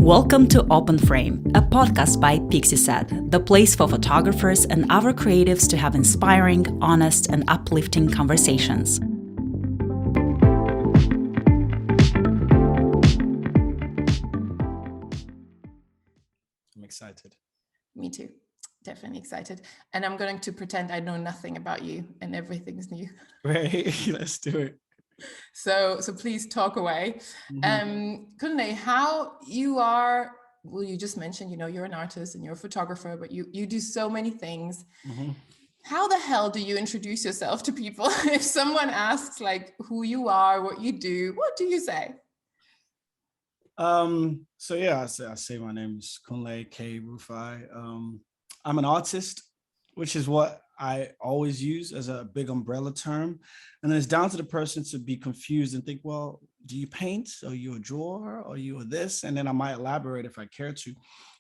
Welcome to OpenFrame, a podcast by Pixie, the place for photographers and other creatives to have inspiring, honest, and uplifting conversations. I'm excited. Me too. Definitely excited. And I'm going to pretend I know nothing about you and everything's new. Great, let's do it. So please talk away. Kunle, how you are, well, you just mentioned, you're an artist and you're a photographer, but you do so many things. How the hell do you introduce yourself to people? If someone asks like who you are, what you do, what do you say? I say my name is Kay Rufai. I'm an artist, which is what I always use as a big umbrella term. And then it's down to the person to be confused and think, well, do you paint? Are you a drawer? Are you a this? And then I might elaborate if I care to.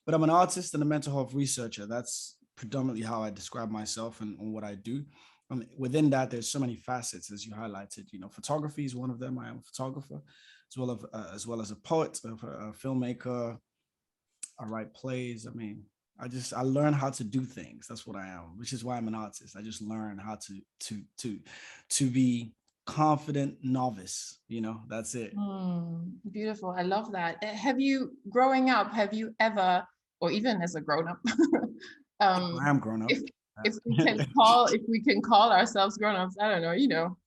But I'm an artist and a mental health researcher. That's predominantly how I describe myself and what I do. Within that, there's so many facets, as you highlighted. Photography is one of them. I am a photographer, as well as a poet, a filmmaker. I write plays. I learn how to do things. That's what I am, which is why I'm an artist. I just learn how to be confident novice. That's it. Beautiful. I love that. Growing up, have you ever, or even as a grown-up, I am grown up. If we can call ourselves grown-ups, I don't know,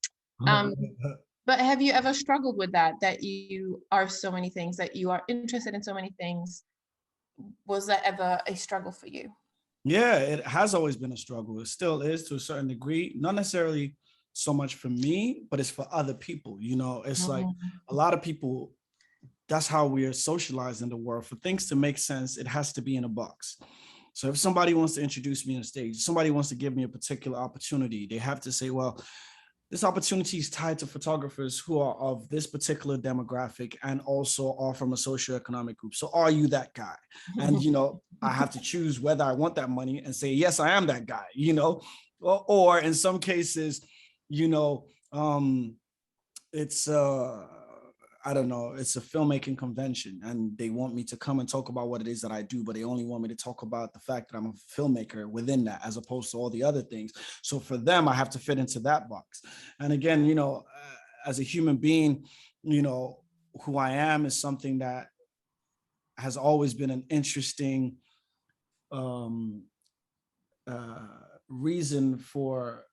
but have you ever struggled with that you are so many things, that you are interested in so many things? Was that ever a struggle for you? Yeah, it has always been a struggle. It still is to a certain degree, not necessarily so much for me, but it's for other people. It's like a lot of people, that's how we are socialized in the world. For things to make sense, it has to be in a box. So if somebody wants to introduce me on stage, somebody wants to give me a particular opportunity, they have to say, well, this opportunity is tied to photographers who are of this particular demographic and also are from a socioeconomic group. So are you that guy? And, I have to choose whether I want that money and say, yes, I am that guy, or in some cases, it's I don't know, it's a filmmaking convention and they want me to come and talk about what it is that I do, but they only want me to talk about the fact that I'm a filmmaker within that, as opposed to all the other things. So for them, I have to fit into that box. And again, as a human being, who I am is something that has always been an interesting reason for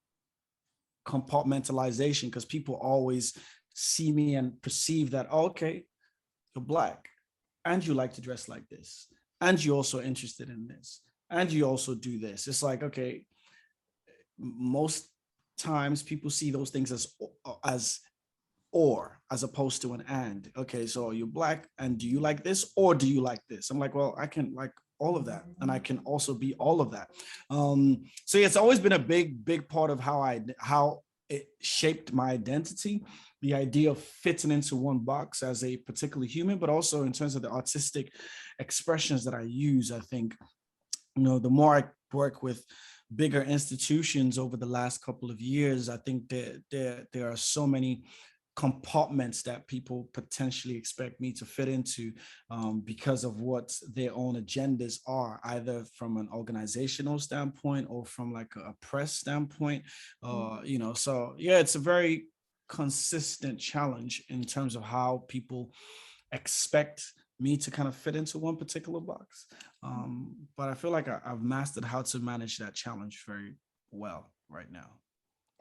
compartmentalization, because people always see me and perceive that, okay, you're Black and you like to dress like this and you're also interested in this and you also do this. It's like, okay, most times people see those things as or, as opposed to an and. Okay, so you're Black and do you like this or do you like this? I'm like, well, I can like all of that and I can also be all of that. So yeah, it's always been a big part of how it shaped my identity, the idea of fitting into one box as a particular human, but also in terms of the artistic expressions that I use. I think, the more I work with bigger institutions over the last couple of years, I think there are so many compartments that people potentially expect me to fit into because of what their own agendas are, either from an organizational standpoint or from like a press standpoint. So yeah, it's a very consistent challenge in terms of how people expect me to kind of fit into one particular box. But I feel like I've mastered how to manage that challenge very well right now.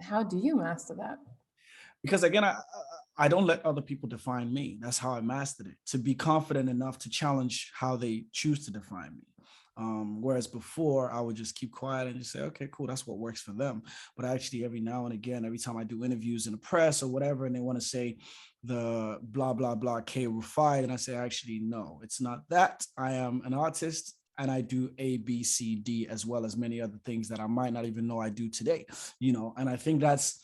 How do you master that? Because again, I don't let other people define me. That's how I mastered it, to be confident enough to challenge how they choose to define me. Whereas before, I would just keep quiet and just say, okay, cool, that's what works for them. But actually, every now and again, every time I do interviews in the press or whatever, and they want to say the blah, blah, blah, Kay Rufai, and I say, actually, no, it's not that. I am an artist and I do A, B, C, D, as well as many other things that I might not even know I do today, and I think that's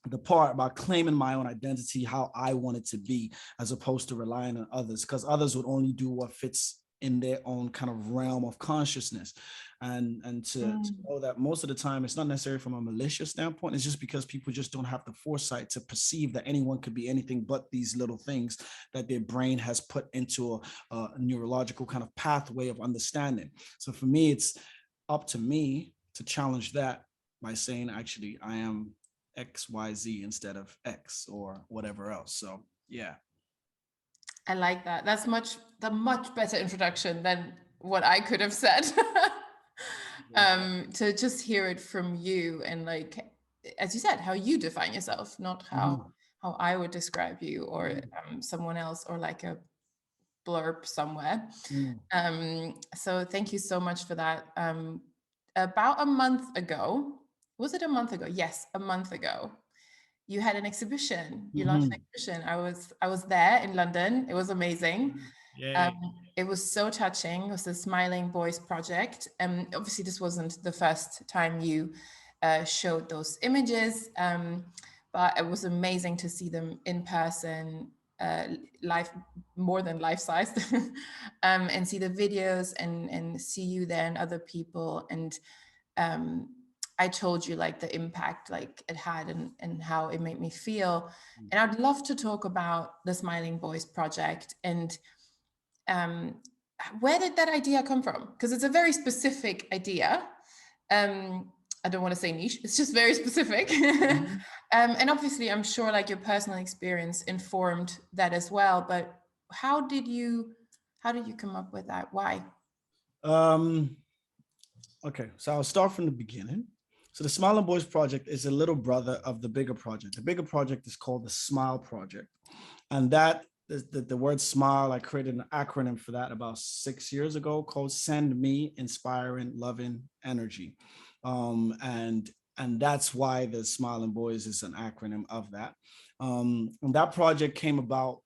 the part about claiming my own identity, how I want it to be, as opposed to relying on others, because others would only do what fits in their own kind of realm of consciousness. And to know that most of the time it's not necessarily from a malicious standpoint, it's just because people just don't have the foresight to perceive that anyone could be anything but these little things that their brain has put into a neurological kind of pathway of understanding. So for me, it's up to me to challenge that by saying, actually, I am XYZ instead of X or whatever else. So yeah. I like that. That's the much better introduction than what I could have said. To just hear it from you, and like, as you said, how you define yourself, not how I would describe you, or someone else, or like a blurb somewhere. So thank you so much for that. About a month ago, was it a month ago? Yes, a month ago. You had an exhibition. You launched an exhibition. I was there in London. It was amazing. It was so touching. It was the S.M.I.L.E-ing Boys Project. Obviously, this wasn't the first time you showed those images, but it was amazing to see them in person, live, more than life-sized, and see the videos and see you there and other people. And I told you like the impact like it had and how it made me feel. And I'd love to talk about the S.M.I.L.E-ing Boys Project and where did that idea come from? Because it's a very specific idea. I don't want to say niche, it's just very specific. And obviously I'm sure like your personal experience informed that as well, but how did you come up with that? Why? Okay, so I'll start from the beginning. So the S.M.I.L.E-ing Boys Project is a little brother of the bigger project. The bigger project is called the S.M.I.L.E Project. And that the word smile, I created an acronym for that about 6 years ago called Send Me Inspiring Loving Energy. And that's why the S.M.I.L.E-ing Boys is an acronym of that. And that project came about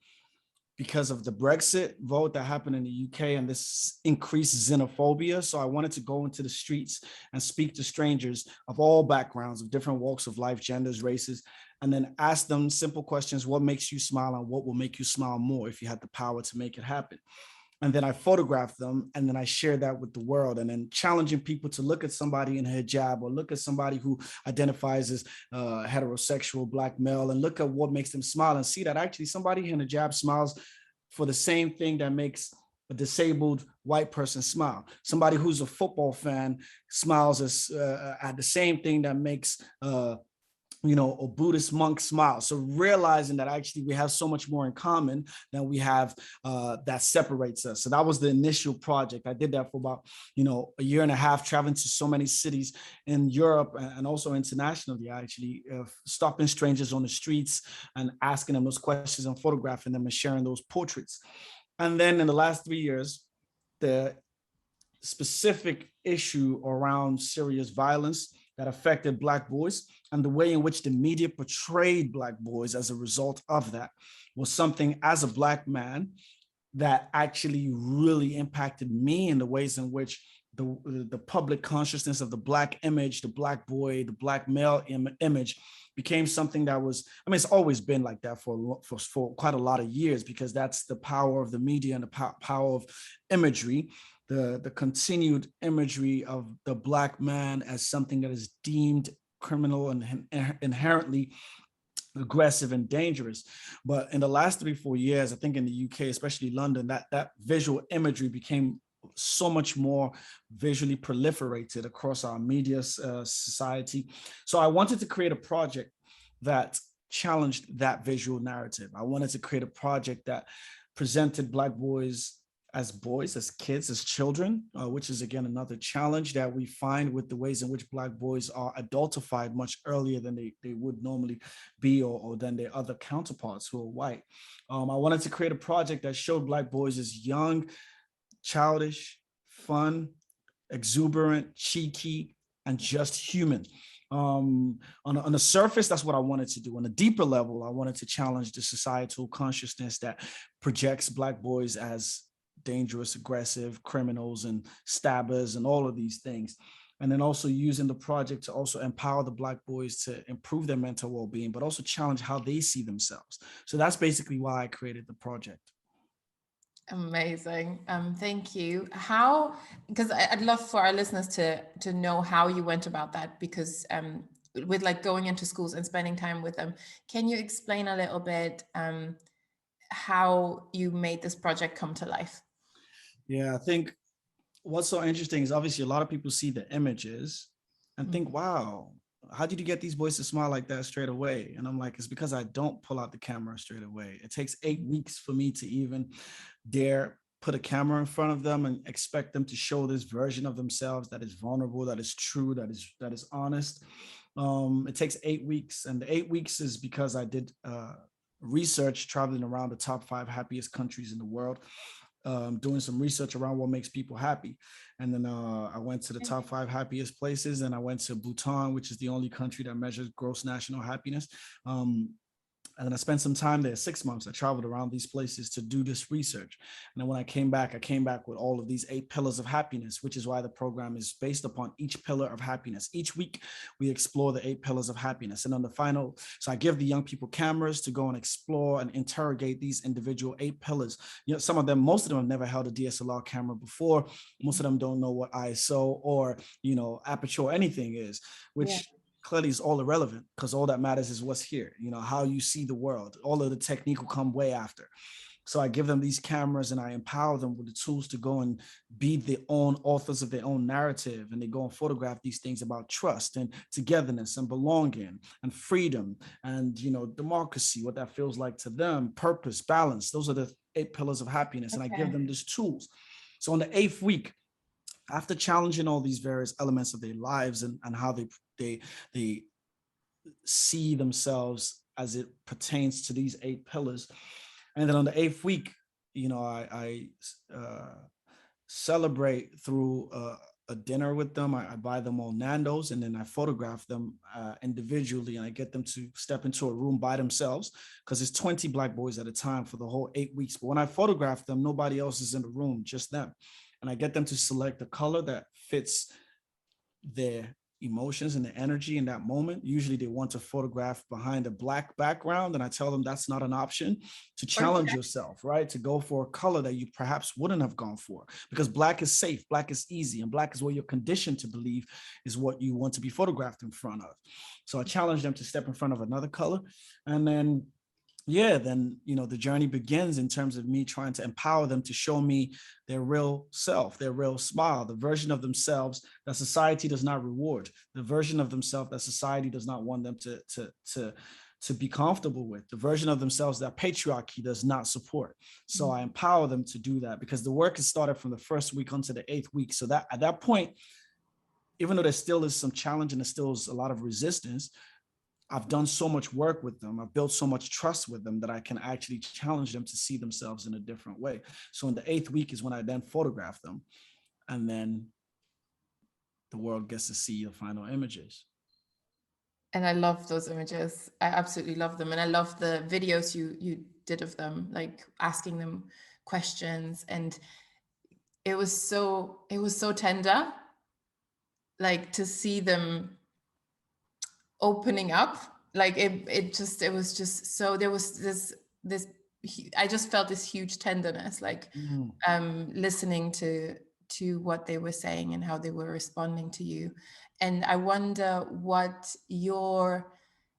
because of the Brexit vote that happened in the UK and this increased xenophobia. So I wanted to go into the streets and speak to strangers of all backgrounds, of different walks of life, genders, races, and then ask them simple questions. What makes you smile and what will make you smile more if you had the power to make it happen? And then I photographed them and then I shared that with the world, and then challenging people to look at somebody in hijab or look at somebody who identifies as heterosexual Black male and look at what makes them smile and see that actually somebody in hijab smiles for the same thing that makes a disabled white person smile. Somebody who's a football fan smiles at the same thing that makes a Buddhist monk smile. So realizing that actually we have so much more in common than we have that separates us. So that was the initial project. I did that for about, a year and a half, traveling to so many cities in Europe and also internationally, actually stopping strangers on the streets and asking them those questions and photographing them and sharing those portraits. And then in the last 3 years, the specific issue around serious violence that affected Black boys and the way in which the media portrayed Black boys as a result of that was something as a Black man that actually really impacted me in the ways in which the public consciousness of the Black image, the Black boy, the Black male image became something that was, it's always been like that for quite a lot of years, because that's the power of the media and the power of imagery. The continued imagery of the Black man as something that is deemed criminal and inherently aggressive and dangerous. But in the last 3-4 years, I think in the UK, especially London, that visual imagery became so much more visually proliferated across our media society. So I wanted to create a project that challenged that visual narrative. I wanted to create a project that presented Black boys, as kids, as children, which is again another challenge that we find with the ways in which Black boys are adultified much earlier than they would normally be, or than their other counterparts who are white. I wanted to create a project that showed Black boys as young, childish, fun, exuberant, cheeky, and just human. On the surface, that's what I wanted to do. On a deeper level, I wanted to challenge the societal consciousness that projects Black boys as dangerous, aggressive criminals and stabbers and all of these things. And then also using the project to also empower the Black boys to improve their mental well-being, but also challenge how they see themselves. So that's basically why I created the project. Amazing. Thank you. How, because I'd love for our listeners to know how you went about that, because with like going into schools and spending time with them, can you explain a little bit how you made this project come to life? Yeah, I think what's so interesting is obviously a lot of people see the images and think, wow, how did you get these boys to smile like that straight away? And I'm like, it's because I don't pull out the camera straight away. It takes 8 weeks for me to even dare put a camera in front of them and expect them to show this version of themselves that is vulnerable, that is true, that is honest. It takes 8 weeks, and the 8 weeks is because I did research traveling around the top 5 happiest countries in the world, doing some research around what makes people happy. And then I went to the top 5 happiest places, and I went to Bhutan, which is the only country that measures gross national happiness. And then I spent some time there, 6 months. I traveled around these places to do this research. And then when I came back with all of these 8 pillars of happiness, which is why the program is based upon each pillar of happiness. Each week, we explore the 8 pillars of happiness. And on the final, so I give the young people cameras to go and explore and interrogate these individual 8 pillars. You know, some of them, most of them have never held a DSLR camera before. Most of them don't know what ISO or, aperture or anything is, which clearly is all irrelevant, because all that matters is what's here, how you see the world. All of the technique will come way after. So I give them these cameras and I empower them with the tools to go and be their own authors of their own narrative. And they go and photograph these things about trust and togetherness and belonging and freedom and, democracy, what that feels like to them, purpose, balance. Those are the 8 pillars of happiness. And I give them these tools. So on the 8th week, after challenging all these various elements of their lives and how they see themselves as it pertains to these 8 pillars. And then on the 8th week, I celebrate through a dinner with them. I buy them all Nando's, and then I photograph them individually, and I get them to step into a room by themselves, because it's 20 Black boys at a time for the whole 8 weeks. But when I photograph them, nobody else is in the room, just them. And I get them to select a color that fits their emotions and the energy in that moment. Usually they want to photograph behind a Black background, and I tell them that's not an option, to challenge yourself, right? To go for a color that you perhaps wouldn't have gone for, because Black is safe, Black is easy, and Black is what you're conditioned to believe is what you want to be photographed in front of. So I challenge them to step in front of another color, and then the journey begins in terms of me trying to empower them to show me their real self, their real smile, the version of themselves that society does not reward, the version of themselves that society does not want them to be comfortable with, the version of themselves that patriarchy does not support. So I empower them to do that, because the work has started from the 1st week onto the 8th week. So that at that point, even though there still is some challenge and there still is a lot of resistance, I've done so much work with them. I've built so much trust with them that I can actually challenge them to see themselves in a different way. So in the 8th week is when I then photograph them, and then the world gets to see the final images. And I love those images. I absolutely love them. And I love the videos you did of them, like asking them questions. And it was so tender, like to see them opening up. Like it was just so, there was this I just felt this huge tenderness, like listening to what they were saying and how they were responding to you. And I wonder what your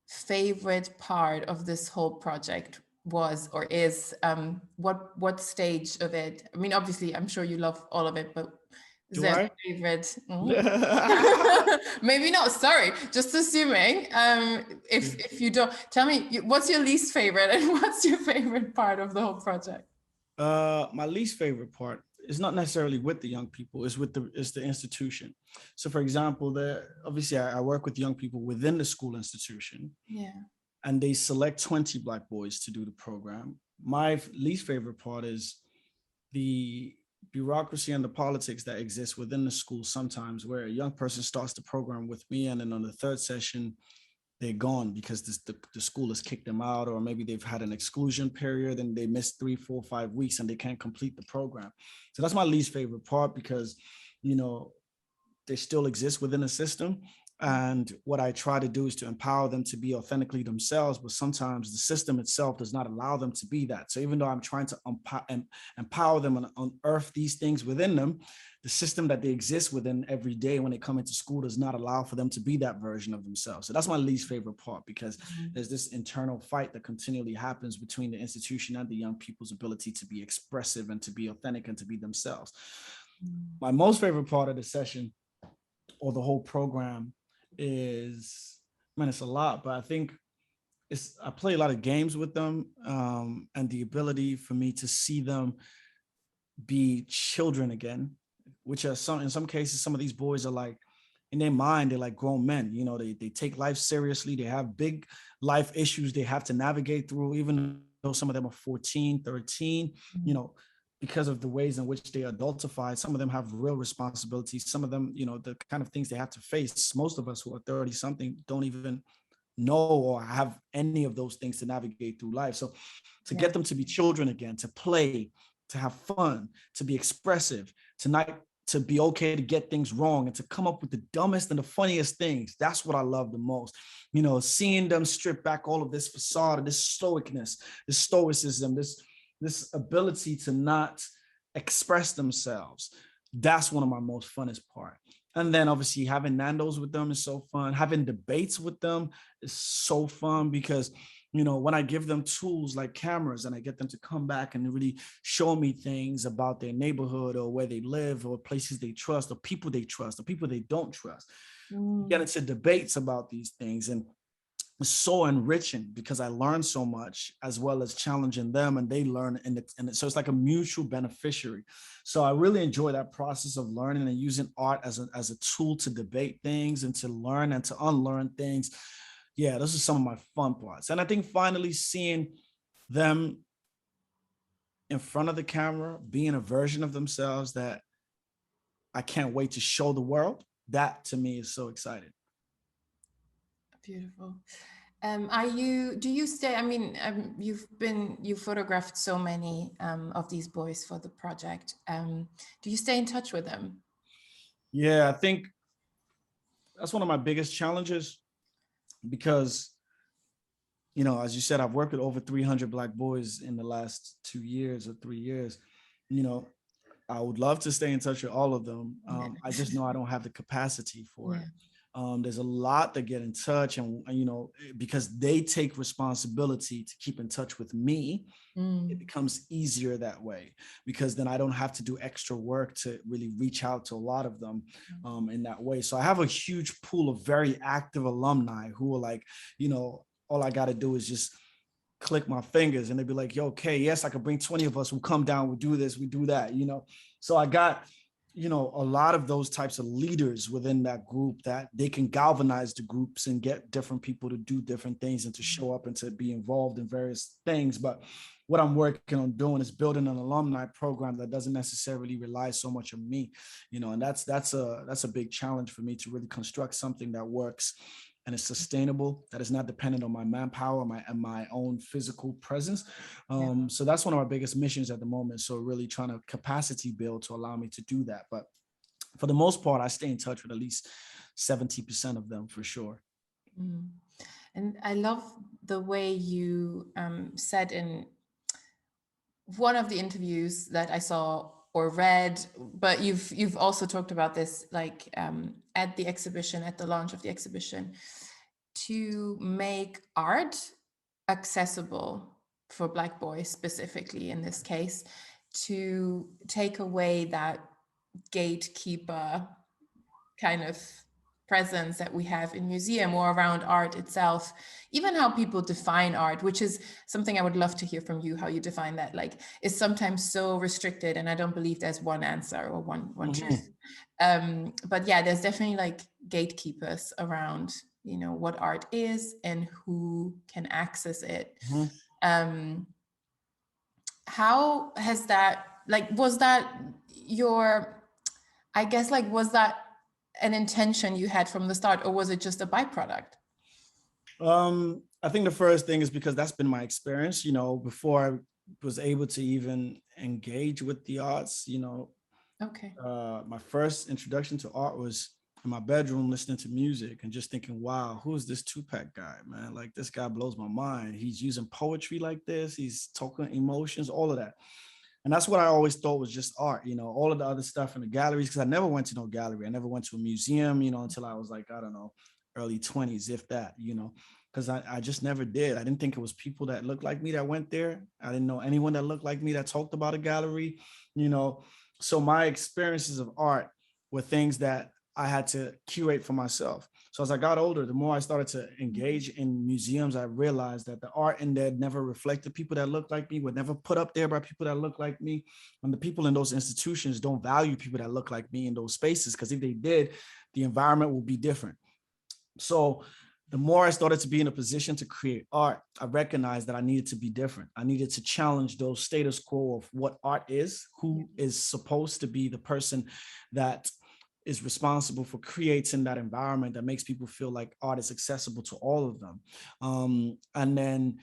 favorite part of this whole project was or is. What stage of it? I mean, obviously, I'm sure you love all of it, but is there a favorite? Maybe not. Sorry, just assuming. If you don't, tell me what's your least favorite and what's your favorite part of the whole project? My least favorite part is not necessarily with the young people, it's the institution. So for example, obviously I work with young people within the school institution. Yeah. And they select 20 Black boys to do the program. My least favorite part is the bureaucracy and the politics that exist within the school sometimes, where a young person starts the program with me, and then on the 3rd session, they're gone because the school has kicked them out, or maybe they've had an exclusion period and they missed 3, 4, 5 weeks and they can't complete the program. So that's my least favorite part, because, they still exist within the system. And what I try to do is to empower them to be authentically themselves, but sometimes the system itself does not allow them to be that. So even though I'm trying to empower them and unearth these things within them, the system that they exist within every day when they come into school does not allow for them to be that version of themselves. So that's my least favorite part, because there's this internal fight that continually happens between the institution and the young people's ability to be expressive and to be authentic and to be themselves. My most favorite part of the session or the whole program is, man, it's a lot, but I think I play a lot of games with them, and the ability for me to see them be children again, which are in some cases, some of these boys are like, in their mind, they're like grown men. You know, they take life seriously. They have big life issues they have to navigate through, even though some of them are 14, 13, you know, because of the ways in which they adultify. Some of them have real responsibilities. Some of them, you know, the kind of things they have to face. Most of us who are 30 something don't even know or have any of those things to navigate through life. So to get them to be children again, to play, to have fun, to be expressive, to be okay to get things wrong, and to come up with the dumbest and the funniest things. That's what I love the most. You know, seeing them strip back all of this facade, this stoicness, this stoicism, this ability to not express themselves. That's one of my most funnest part. And then obviously having Nando's with them is so fun. Having debates with them is so fun, because, you know, when I give them tools like cameras and I get them to come back and really show me things about their neighborhood or where they live or places they trust or people they trust or people they don't trust, get into debates about these things. And it's so enriching because I learn so much, as well as challenging them, and they learn, and so it's like a mutual beneficiary. So I really enjoy that process of learning and using art as a tool to debate things and to learn and to unlearn things. Yeah, those are some of my fun parts. And I think finally seeing them in front of the camera, being a version of themselves that I can't wait to show the world, that to me is so exciting. Beautiful. Do you stay, I mean, you photographed so many of these boys for the project. Do you stay in touch with them? Yeah, I think that's one of my biggest challenges, because, you know, as you said, I've worked with over 300 Black boys in the last 2 years or 3 years. You know, I would love to stay in touch with all of them. I just know I don't have the capacity for it. There's a lot that get in touch, and you know, because they take responsibility to keep in touch with me, it becomes easier that way, because then I don't have to do extra work to really reach out to a lot of them in that way. So I have a huge pool of very active alumni who are like, you know, all I got to do is just click my fingers and they'd be like, yo, okay, yes, I could bring 20 of us, we'll come down, we'll do this, we do that, you know. So I got, you know, a lot of those types of leaders within that group that they can galvanize the groups and get different people to do different things and to show up and to be involved in various things. But what I'm working on doing is building an alumni program that doesn't necessarily rely so much on me, you know, and that's a big challenge for me, to really construct something that works and is sustainable, that is not dependent on my manpower and my own physical presence. So that's one of our biggest missions at the moment. So really trying to capacity build to allow me to do that. But for the most part, I stay in touch with at least 70% of them for sure. And I love the way you said in one of the interviews that I saw or read, but you've also talked about this, like at the exhibition, at the launch of the exhibition, to make art accessible for Black boys specifically in this case, to take away that gatekeeper kind of presence that we have in museum or around art itself, even how people define art, which is something I would love to hear from you, how you define that. Like, it's sometimes so restricted, and I don't believe there's one answer or one truth. But yeah, there's definitely like gatekeepers around, you know, what art is and who can access it. How has that, like, was that your, I guess, like, was that an intention you had from the start, or was it just a byproduct? I think the first thing is because that's been my experience, you know, before I was able to even engage with the arts, you know. My first introduction to art was in my bedroom listening to music and just thinking, wow, who is this Tupac guy, man? Like, this guy blows my mind. He's using poetry like this. He's talking emotions, all of that. And that's what I always thought was just art, all of the other stuff in the galleries, because I never went to no gallery. I never went to a museum, until I was like, I don't know, early 20s, if that, because I just never did. I didn't think it was people that looked like me that went there. I didn't know anyone that looked like me that talked about a gallery, So my experiences of art were things that I had to curate for myself. So as I got older, the more I started to engage in museums, I realized that the art in there never reflected people that looked like me, were never put up there by people that look like me. And the people in those institutions don't value people that look like me in those spaces, because if they did, the environment would be different. So the more I started to be in a position to create art, I recognized that I needed to be different. I needed to challenge those status quo of what art is, who is supposed to be the person that is responsible for creating that environment that makes people feel like art is accessible to all of them. And then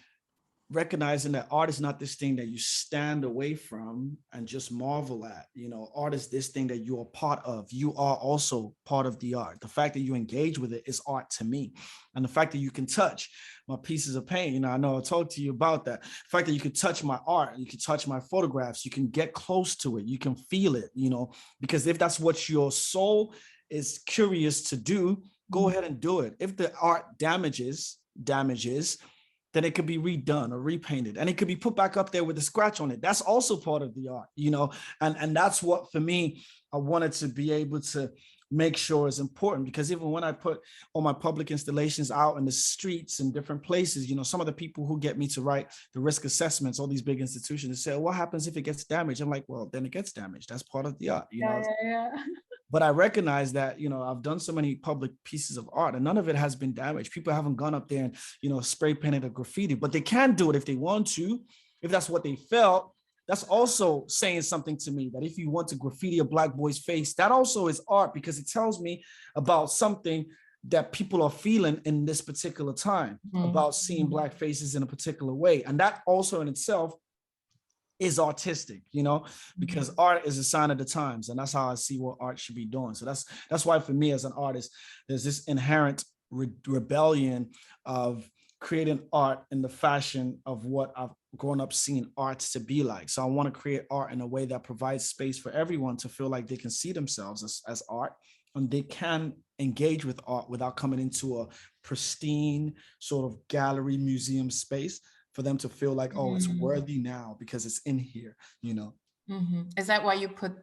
recognizing that art is not this thing that you stand away from and just marvel at. Art is this thing that you are part of. You are also part of the art. The fact that you engage with it is art to me. And the fact that you can touch my pieces of paint, I know I talked to you about that. The fact that you can touch my art, you can touch my photographs, you can get close to it, you can feel it, because if that's what your soul is curious to do, go ahead and do it. If the art damages, then it could be redone or repainted, and it could be put back up there with a scratch on it. That's also part of the art, and that's what, for me, I wanted to be able to make sure is important, because even when I put all my public installations out in the streets and different places, some of the people who get me to write the risk assessments, all these big institutions, say, what happens if it gets damaged? I'm like, well, then it gets damaged. That's part of the art, Yeah. But I recognize that, I've done so many public pieces of art and none of it has been damaged. People haven't gone up there and, spray painted a graffiti, but they can do it if they want to, if that's what they felt. That's also saying something to me, that if you want to graffiti a Black boy's face, that also is art, because it tells me about something that people are feeling in this particular time, about seeing Black faces in a particular way. And that also in itself is artistic, because art is a sign of the times, and that's how I see what art should be doing. So that's why, for me as an artist, there's this inherent rebellion of creating art in the fashion of what I've grown up seeing arts to be like. So I want to create art in a way that provides space for everyone to feel like they can see themselves as art, and they can engage with art without coming into a pristine sort of gallery museum space, for them to feel like, oh, it's worthy now because it's in here, Is that why you put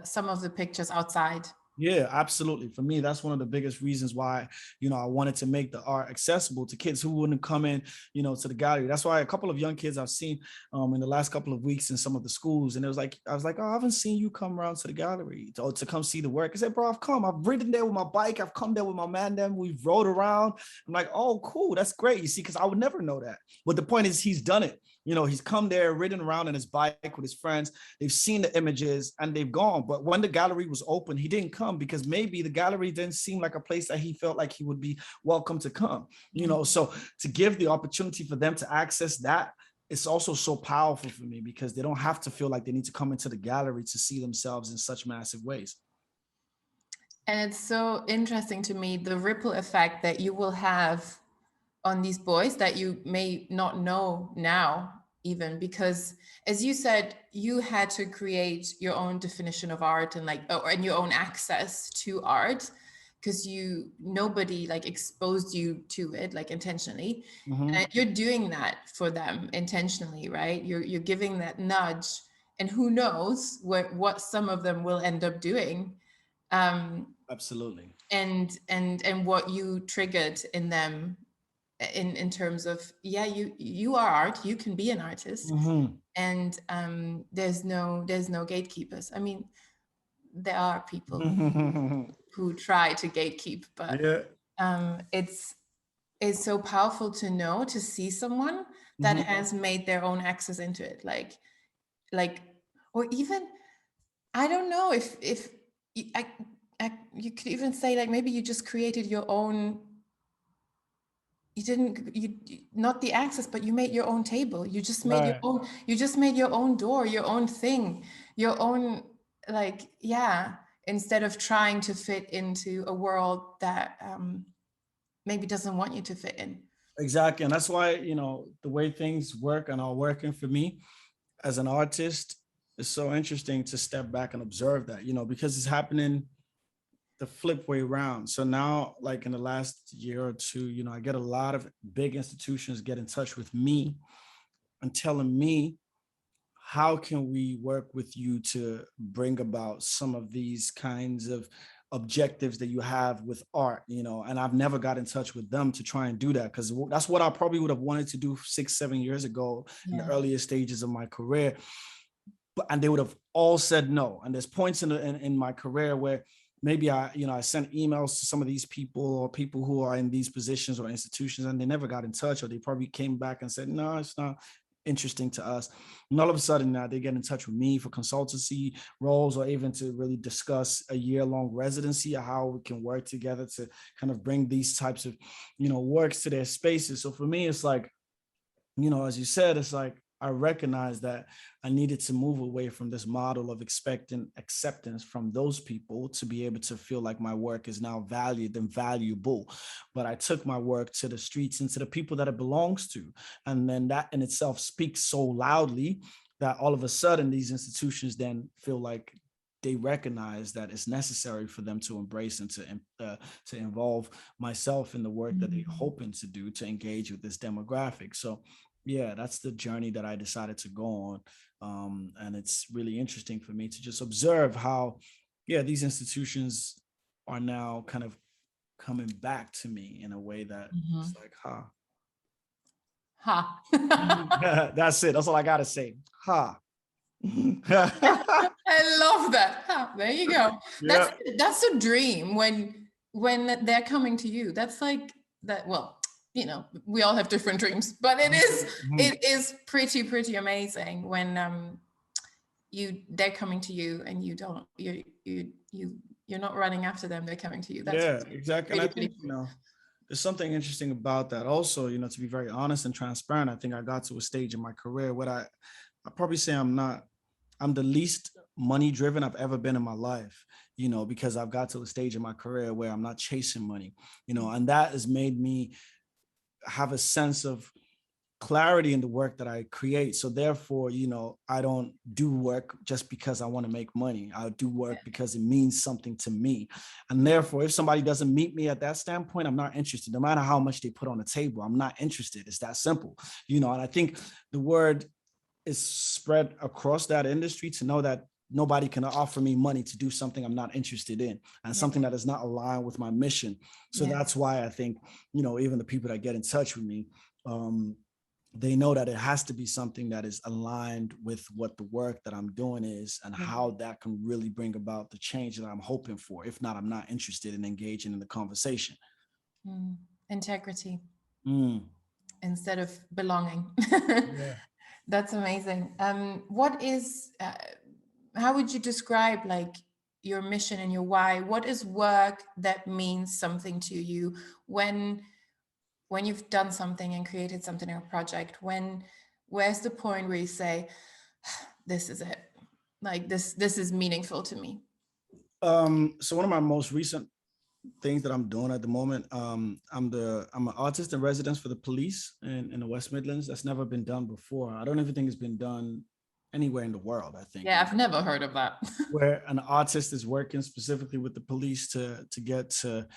some of the pictures outside? Yeah, absolutely. For me, that's one of the biggest reasons why, I wanted to make the art accessible to kids who wouldn't come in, to the gallery. That's why a couple of young kids I've seen in the last couple of weeks in some of the schools, and I was like, oh, I haven't seen you come around to the gallery to come see the work. I said, bro, I've ridden there with my bike. I've come there with my man. Then we've rode around. I'm like, oh, cool. That's great. You see, because I would never know that. But the point is, he's done it. He's come there, ridden around on his bike with his friends. They've seen the images and they've gone. But when the gallery was open, he didn't come because maybe the gallery didn't seem like a place that he felt like he would be welcome to come. So to give the opportunity for them to access that, it's also so powerful for me, because they don't have to feel like they need to come into the gallery to see themselves in such massive ways. And it's so interesting to me, the ripple effect that you will have on these boys that you may not know now, even, because as you said, you had to create your own definition of art and your own access to art, because nobody exposed you to it intentionally. And you're doing that for them intentionally, right? You're giving that nudge, and who knows what some of them will end up doing. Absolutely. And what you triggered in them, in terms of, you are art, you can be an artist. And there's no gatekeepers. I mean, there are people who try to gatekeep, but it's so powerful to know, to see someone that has made their own access into it, or even, I don't know if you could even say maybe you just created your own. You not the access, but you made your own table. You just made your own. You just made your own door, your own thing, your own instead of trying to fit into a world that maybe doesn't want you to fit in. Exactly. And that's why, the way things work and are working for me as an artist, it's so interesting to step back and observe that, because it's happening the flip way around. So now, like in the last year or two, I get a lot of big institutions get in touch with me and telling me, how can we work with you to bring about some of these kinds of objectives that you have with art, and I've never got in touch with them to try and do that, because that's what I probably would have wanted to do 6-7 years ago in the earlier stages of my career. And they would have all said no. And there's points in my career where maybe I sent emails to some of these people or people who are in these positions or institutions, and they never got in touch, or they probably came back and said, no, it's not interesting to us. And all of a sudden now they get in touch with me for consultancy roles, or even to really discuss a year-long residency, or how we can work together to kind of bring these types of, works to their spaces. So for me, it's like, as you said, it's like, I recognize that I needed to move away from this model of expecting acceptance from those people to be able to feel like my work is now valued and valuable. But I took my work to the streets and to the people that it belongs to. And then that in itself speaks so loudly that all of a sudden these institutions then feel like they recognize that it's necessary for them to embrace and to involve myself in the work that they're hoping to do to engage with this demographic. So yeah, that's the journey that I decided to go on. And it's really interesting for me to just observe how, these institutions are now kind of coming back to me in a way that it's like, that's it. That's all I got to say. I love that. There you go. That's a dream when they're coming to you. That's like that. Well, we all have different dreams, but it is pretty amazing when they're coming to you and you're not running after them, they're coming to you. That's exactly. And I think there's something interesting about that also, to be very honest and transparent. I think I got to a stage in my career where I probably say I'm the least money driven I've ever been in my life, because I've got to a stage in my career where I'm not chasing money, and that has made me have a sense of clarity in the work that I create. So therefore, I don't do work just because I want to make money. I do work because it means something to me. And therefore, if somebody doesn't meet me at that standpoint, I'm not interested. No matter how much they put on the table, I'm not interested. It's that simple, and I think the word is spread across that industry to know that nobody can offer me money to do something I'm not interested in, and something that is not aligned with my mission. So that's why I think, even the people that get in touch with me, they know that it has to be something that is aligned with what the work that I'm doing is, and how that can really bring about the change that I'm hoping for. If not, I'm not interested in engaging in the conversation. Integrity instead of belonging. That's amazing. How would you describe like your mission and your why? What is work that means something to you when you've done something and created something in a project? Where's the point where you say, this is it, like this is meaningful to me? So one of my most recent things that I'm doing at the moment, I'm an artist in residence for the police in the West Midlands. That's never been done before. I don't even think it's been done anywhere in the world, I think. Yeah, I've never heard of that. Where an artist is working specifically with the police to get to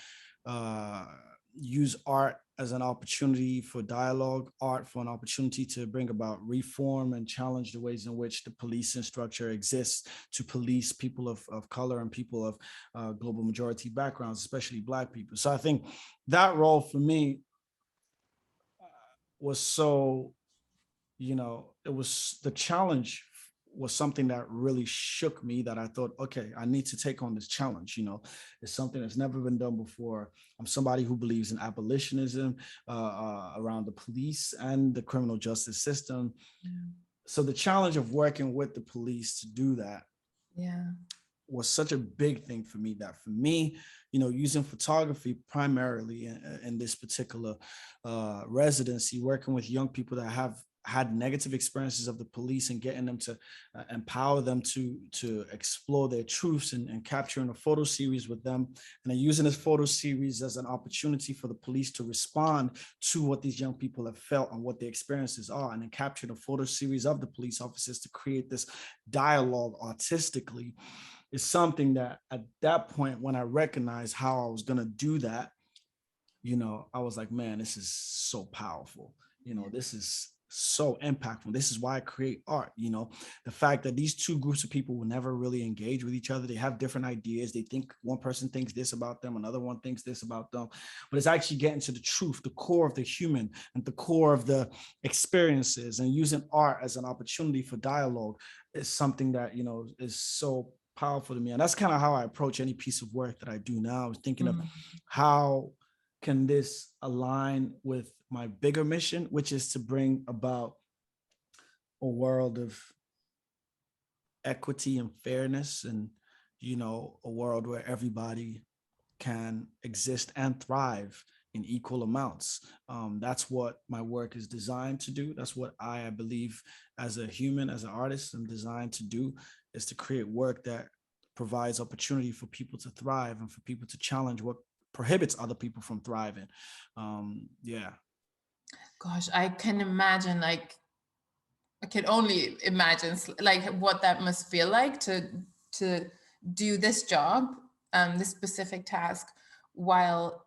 use art as an opportunity for dialogue, art for an opportunity to bring about reform and challenge the ways in which the policing structure exists to police people of color and people of global majority backgrounds, especially Black people. So I think that role for me was so, it was the challenge was something that really shook me, that I thought, okay, I need to take on this challenge. It's something that's never been done before. I'm somebody who believes in abolitionism around the police and the criminal justice system. So the challenge of working with the police to do that was such a big thing for me, that for me, using photography primarily in this particular residency, working with young people that have had negative experiences of the police and getting them to empower them to explore their truths and capturing a photo series with them, and then using this photo series as an opportunity for the police to respond to what these young people have felt and what their experiences are, and then capturing a photo series of the police officers to create this dialogue artistically, is something that at that point, when I recognized how I was going to do that, I was like, man, this is so powerful. This is so impactful. This is why I create art. The fact that these two groups of people will never really engage with each other. They have different ideas. They think one person thinks this about them, another one thinks this about them, but it's actually getting to the truth, the core of the human and the core of the experiences, and using art as an opportunity for dialogue is something that, is so powerful to me. And that's kind of how I approach any piece of work that I do now, is thinking of how can this align with my bigger mission, which is to bring about a world of equity and fairness, and, a world where everybody can exist and thrive in equal amounts. That's what my work is designed to do. That's what I believe as a human, as an artist, I'm designed to do, is to create work that provides opportunity for people to thrive and for people to challenge what prohibits other people from thriving. Gosh, I can imagine, I can only imagine what that must feel like to do this job, this specific task, while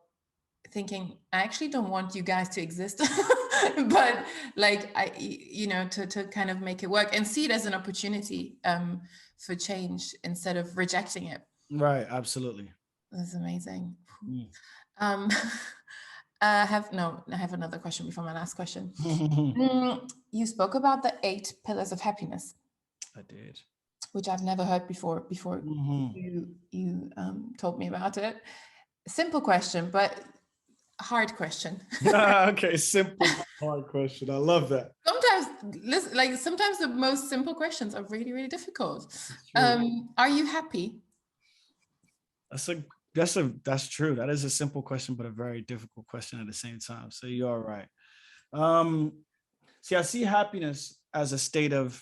thinking, I actually don't want you guys to exist, but to kind of make it work and see it as an opportunity for change instead of rejecting it. Right, absolutely. That's amazing. I have another question before my last question. You spoke about the 8 pillars of happiness. I did. Which I've never heard before you told me about it. Simple question, but hard question. Okay, simple, hard question. I love that. Sometimes the most simple questions are really, really difficult. Are you happy? That's true. That is a simple question, but a very difficult question at the same time. So you are right. I see happiness as a state of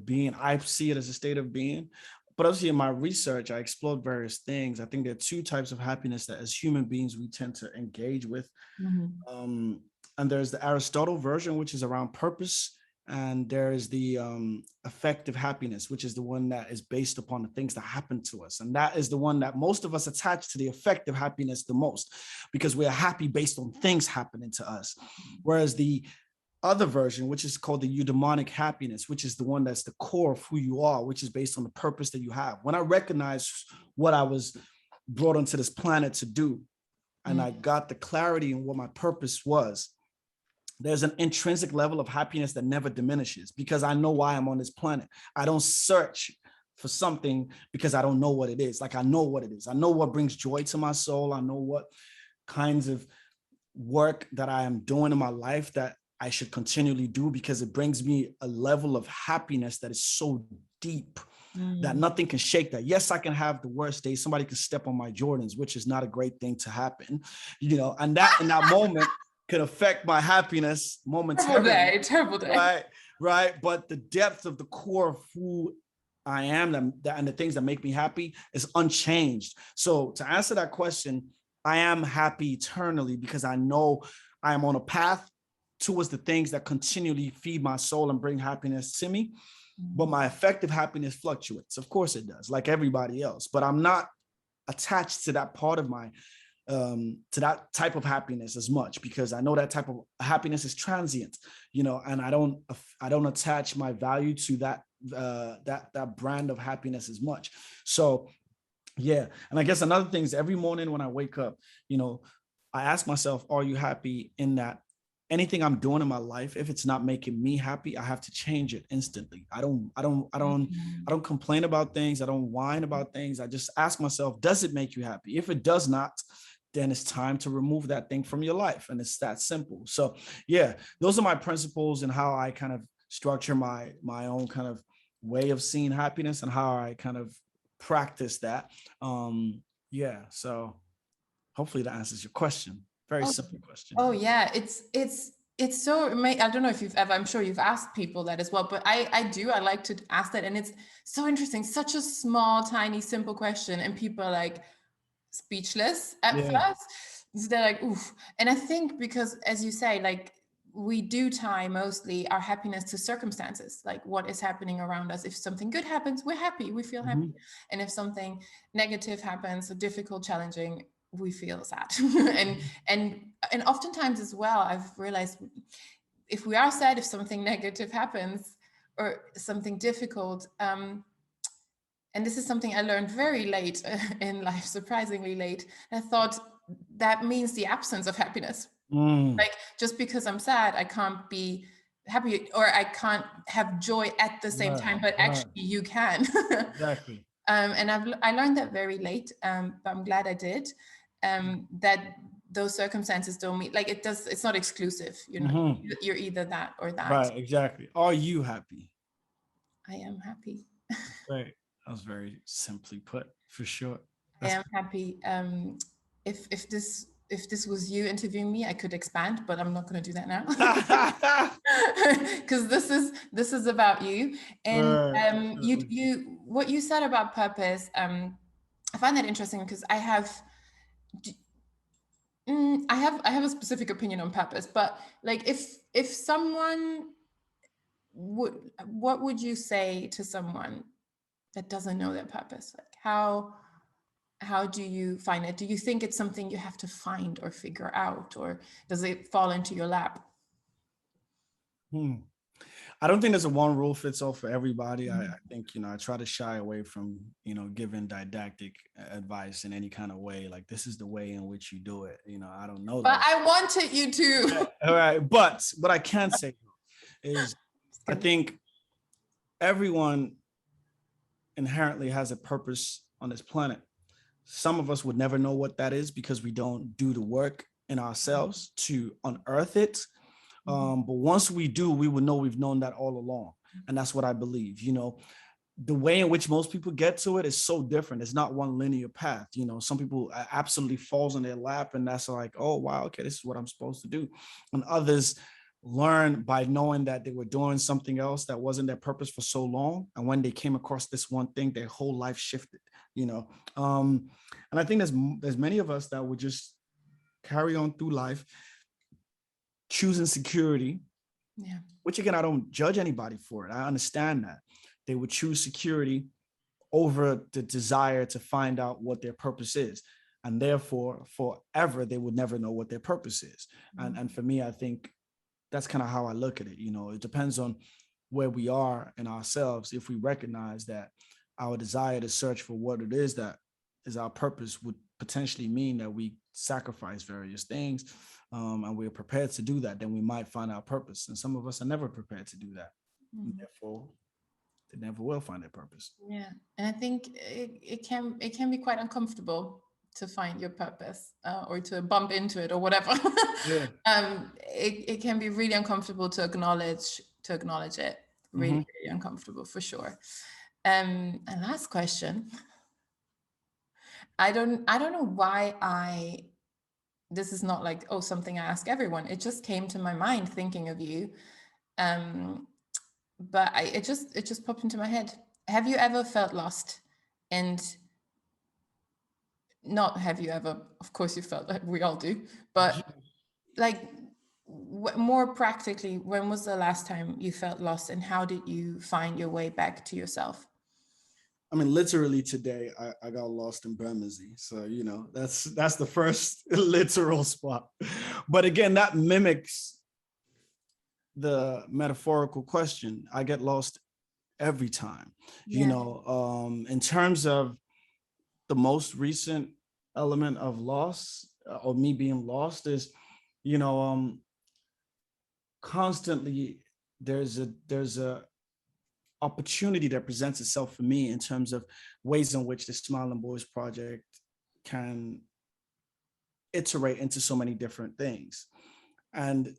being. I see it as a state of being. But obviously in my research, I explored various things. I think there are 2 types of happiness that as human beings, we tend to engage with. And there's the Aristotle version, which is around purpose. And there is the affective happiness, which is the one that is based upon the things that happen to us. And that is the one that most of us attach to the affective happiness the most, because we are happy based on things happening to us. Whereas the other version, which is called the eudaimonic happiness, which is the one that's the core of who you are, which is based on the purpose that you have. When I recognized what I was brought onto this planet to do, and I got the clarity in what my purpose was, there's an intrinsic level of happiness that never diminishes, because I know why I'm on this planet. I don't search for something because I don't know what it is. I know what it is. I know what brings joy to my soul. I know what kinds of work that I am doing in my life that I should continually do, because it brings me a level of happiness that is so deep that nothing can shake that. Yes, I can have the worst day. Somebody can step on my Jordans, which is not a great thing to happen, and that in that moment can affect my happiness momentarily. Terrible day. Right. But the depth of the core of who I am and the things that make me happy is unchanged. So to answer that question, I am happy eternally, because I know I am on a path towards the things that continually feed my soul and bring happiness to me. But my affective happiness fluctuates. Of course it does, like everybody else. But I'm not attached to that part of my to that type of happiness as much, because I know that type of happiness is transient, and I don't attach my value to that brand of happiness as much. So yeah. And I guess another thing is, every morning when I wake up, I ask myself, are you happy? In that anything I'm doing in my life, if it's not making me happy, I have to change it instantly. I don't complain about things. I don't whine about things. I just ask myself, does it make you happy? If it does not, then it's time to remove that thing from your life. And it's that simple. So yeah, those are my principles and how I kind of structure my own kind of way of seeing happiness and how I kind of practice that. So hopefully that answers your question. Very simple question. Oh yeah, it's it's so amazing. I don't know if you've ever, I'm sure you've asked people that as well, but I do, I like to ask that. And it's so interesting, such a small, tiny, simple question. And people are like speechless at first. So they're like, oof. And I think because, as you say, like we do tie mostly our happiness to circumstances, like what is happening around us. If something good happens, we're happy, we feel happy. And if something negative happens, or difficult, challenging, we feel sad. and oftentimes as well, I've realized if we are sad, if something negative happens or something difficult, and this is something I learned very late in life, surprisingly late. I thought that means the absence of happiness. Like just because I'm sad, I can't be happy, or I can't have joy at the same time, but actually you can. Exactly. And I learned that very late, but I'm glad I did. That those circumstances don't mean, like it does, it's not exclusive, you know, you're either that or that. Right, exactly. Are you happy? I am happy. Right. That was very simply put, for sure. I am happy. If this was you interviewing me, I could expand, but I'm not going to do that now because this is about you. And you what you said about purpose. I find that interesting because I have a specific opinion on purpose, but like if someone would, what would you say to someone that doesn't know their purpose? Like how do you find it? Do you think it's something you have to find or figure out, or does it fall into your lap? I don't think there's a one rule fits all for everybody. I think, you know, I try to shy away from, you know, giving didactic advice in any kind of way. Like, this is the way in which you do it. You know, I don't know But that. I wanted you to. All right. But what I can say is I think everyone inherently has a purpose on this planet. Some of us would never know what that is because we don't do the work in ourselves to unearth it. But once we do, we will know we've known that all along. And that's what I believe. You know, the way in which most people get to it is so different. It's not one linear path. You know, some people absolutely falls on their lap and that's like, oh, wow, okay, this is what I'm supposed to do. And others learn by knowing that they were doing something else that wasn't their purpose for so long. And when they came across this one thing, their whole life shifted, you know. And I think there's many of us that would just carry on through life choosing security, which again, I don't judge anybody for it. I understand that. They would choose security over the desire to find out what their purpose is. And therefore, forever, they would never know what their purpose is. And for me, I think that's kind of how I look at it. You know, it depends on where we are in ourselves. If we recognize that our desire to search for what it is that is our purpose would potentially mean that we sacrifice various things, and we're prepared to do that, then we might find our purpose. And some of us are never prepared to do that. And therefore, they never will find their purpose. Yeah, and I think it can be quite uncomfortable to find your purpose, or to bump into it or whatever. It can be really uncomfortable to acknowledge it. Really uncomfortable for sure. And last question. I don't know why this is not like, oh, something I ask everyone. It just came to my mind thinking of you. But it just popped into my head. Have you ever felt lost? And not have you ever, of course you felt like we all do, but like more practically, when was the last time you felt lost and how did you find your way back to yourself? I mean, literally today, I got lost in Bermondsey. So, you know, that's the first literal spot. But again, that mimics the metaphorical question. I get lost every time, you know, in terms of the most recent element of loss, or me being lost, is, you know, constantly there's a opportunity that presents itself for me in terms of ways in which the S.M.I.L.E.-ing Boys Project can iterate into so many different things. And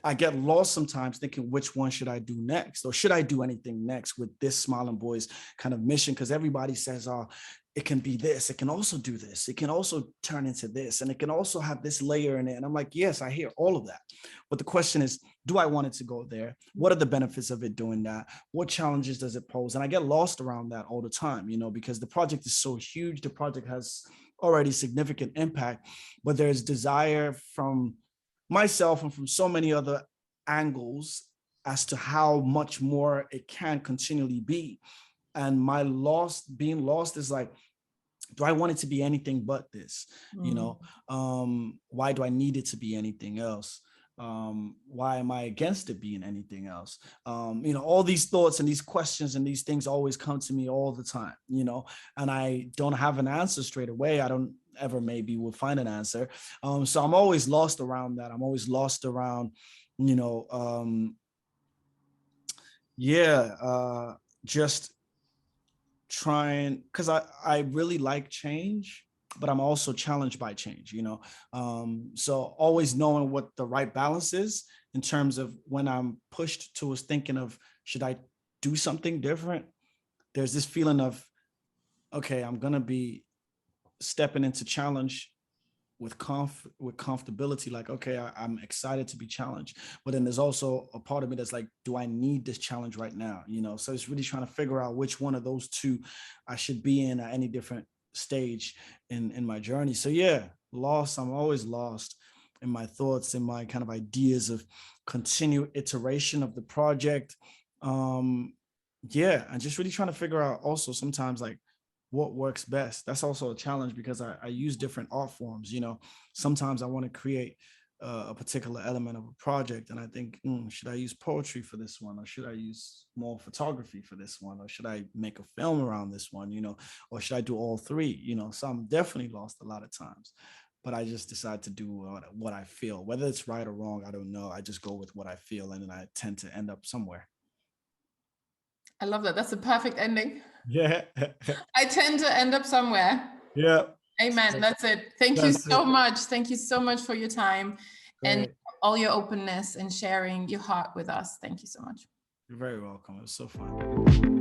I get lost sometimes thinking, which one should I do next? Or should I do anything next with this S.M.I.L.E.-ing Boys kind of mission? Because everybody says, oh, it can be this, it can also do this, it can also turn into this, and it can also have this layer in it. And I'm like, yes, I hear all of that. But the question is, do I want it to go there? What are the benefits of it doing that? What challenges does it pose? And I get lost around that all the time, you know, because the project is so huge. The project has already significant impact, but there's desire from myself and from so many other angles as to how much more it can continually be. And my being lost is like, do I want it to be anything but this? You know, why do I need it to be anything else? Why am I against it being anything else? You know, all these thoughts and these questions and these things always come to me all the time, you know, and I don't have an answer straight away. I don't ever maybe will find an answer. So I'm always lost around that. I'm always lost around, you know, just trying, because I really like change, but I'm also challenged by change, you know. So always knowing what the right balance is in terms of when I'm pushed towards thinking of, should I do something different? There's this feeling of, okay, I'm gonna be stepping into challenge with comfortability, like, okay, I'm excited to be challenged. But then there's also a part of me that's like, do I need this challenge right now? You know, so it's really trying to figure out which one of those two I should be in at any different stage in my journey. So yeah, lost. I'm always lost in my thoughts, in my kind of ideas of continued iteration of the project. Yeah, and just really trying to figure out also sometimes like what works best. That's also a challenge because I use different art forms. You know, sometimes I want to create a particular element of a project, and I think, should I use poetry for this one, or should I use more photography for this one, or should I make a film around this one, you know, or should I do all three? You know, so I'm definitely lost a lot of times, but I just decide to do what I feel. Whether it's right or wrong, I don't know. I just go with what I feel, and then I tend to end up somewhere. I love that. That's a perfect ending. Yeah. I tend to end up somewhere. Yeah. Amen. That's it. Thank you so much. Thank you so much for your time and all your openness and sharing your heart with us. Thank you so much. You're very welcome. It was so fun.